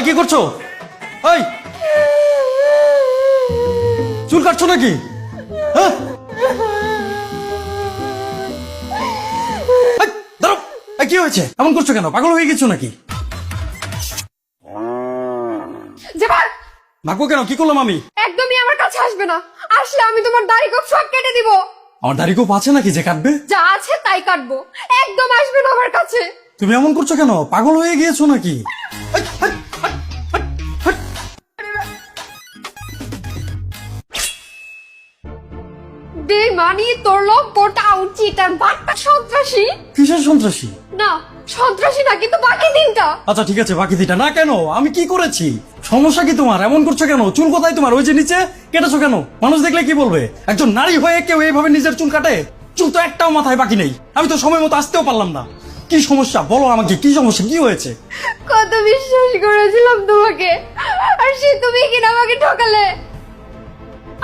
কি করছো? এই চুল কাটছো নাকি? হ্যাঁ এই, দাঁড়াও। এই, কি হয়েছে? এমন করছো কেন? পাগল হয়ে গেছো নাকি? জেবার ভাগবো কেন? কি করলাম আমি? একদমই আমার কাছে আসবে না। আসলে আমি তোমার দাড়ি খুব সব কেটে দিব। আমার দাড়ি কোপ আছে নাকি যে কাটবে? যা আছে তাই কাটবো। একদম আসবে না আমার কাছে। তুমি এমন করছো কেন? পাগল হয়ে গিয়েছো নাকি? এই, এই, এই, বেমানি তোর লম্পটা উচিত আর বাট্টা সন্ত্রাসী। কিসের সন্ত্রাসী? না সন্ত্রাসী না, কিন্তু বাকি দিনটা আচ্ছা ঠিক আছে, বাকি দিটা না কেন? আমি কি করেছি? সমস্যা কি তোমার? এমন করছো কেন? চুল কোথায় তোমার? ওই যে নিচে কেটেছো কেন? মানুষ দেখলে কি বলবে? একজন নারী হয়ে কেউ এইভাবে নিজের চুল কাটে? চুল তো একটাও মাথায় বাকি নেই। আমি তো সময় মতো আসতেও পারলাম না। কি সমস্যা বলো আমাকে, কি সমস্যা, কি হয়েছে? কত বিশ্বাস করেছিলাম তোমাকে, আর সে তুমি কিনা আমাকে ঠকালে।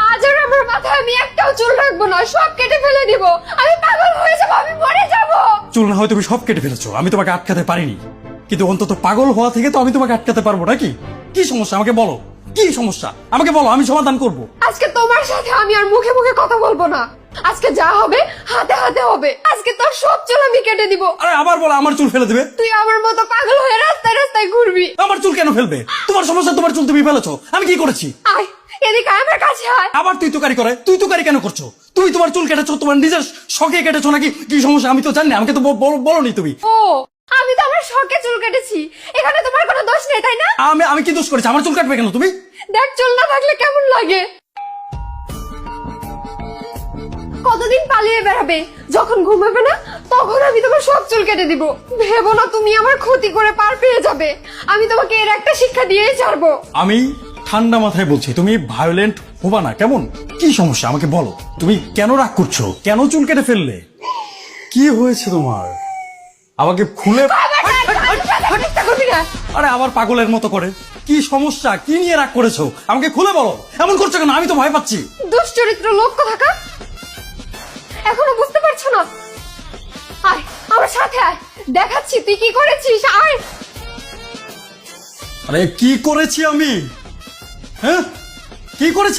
আজ আর আমার মাথায় আমি একটাও চুল রাখবো না, সব কেটে ফেলে দিব। আমি পাগল হয়ে যাবো, আমি মরে যাবো। চুল না হয় তুমি সব কেটে ফেলেছো, আমি তোমাকে আটকাতে পারিনি, কিন্তু অন্তত পাগল হওয়া থেকে তো আমি তোমাকে আটকাতে পারবো নাকি? কি সমস্যা আমাকে বলো, কি সমস্যা আমাকে বলো, আমি সমাধান করব। আজকে তোমার সাথে আমি আর মুখে মুখে কথা বলবো না। আজকে যা হবে হাতে হাতে হবে। আজকে তোর সব চুল আমি কেটে দিব। আরে আবার বলো আমার চুল ফেলে দেবে? তুই আমার মতো পাগল হয়ে রাস্তায় রাস্তায় ঘুরবি। আমার চুল কেন ফেলবে? তোমার সমস্যা, তোমার চুল তুমি ফেলেছো, আমি কি করেছি? আয় এদিকে আয়, আমার কাছে আয়। আবার তুই তুকারি করে, তুই তুকারি কেন করছো? তুমি তোমার চুল কেটেছো তোমার নিজের শখে কেটেছো নাকি? কি সমস্যা আমি তো জানি না, আমাকে তো বলোনি তুমি। ও আমি তো আমার শখে চুল কেটেছি, এখানে তোমার কোনো দোষ নেই তাই না? আমি আমি কি দোষ করেছি? আমার চুল কাটবে কেন তুমি? দেখ চুল না থাকলে কেমন লাগে। কতদিন পালিয়ে বেড়াবে? যখন ঘুমাবে না তখন আমি তোমার সব চুল কেটে দিব। ভেবো না তুমি আমার ক্ষতি করে পার পেয়ে যাবে। আমি তোমাকে এর একটা শিক্ষা দিয়েই ছাড়বো। আমি ঠান্ডা মাথায় বলছি, তুমি ভায়োলেন্ট হবা না কেমন? কি সমস্যা আমাকে বলো, তুমি কেন রাগ করছো? কেন চুল কেটে ফেললে? কি হয়েছে তোমার? আমাকে খুলে চেষ্টা করবি না। আরে আবার পাগলের মতো করে। কি সমস্যা, কি নিয়ে রাগ করেছো? আমাকে খুলে বলো, এমন করছো কেন? আমি তো ভয় পাচ্ছি। দুশ্চরিত্র লোক থাকা এখনো বুঝতে পারছো না? আয় আমার সাথে আয়, দেখাচ্ছি তুই কি করেছিস। আয় আরে কি করেছি আমি? হ্যাঁ কি করেছি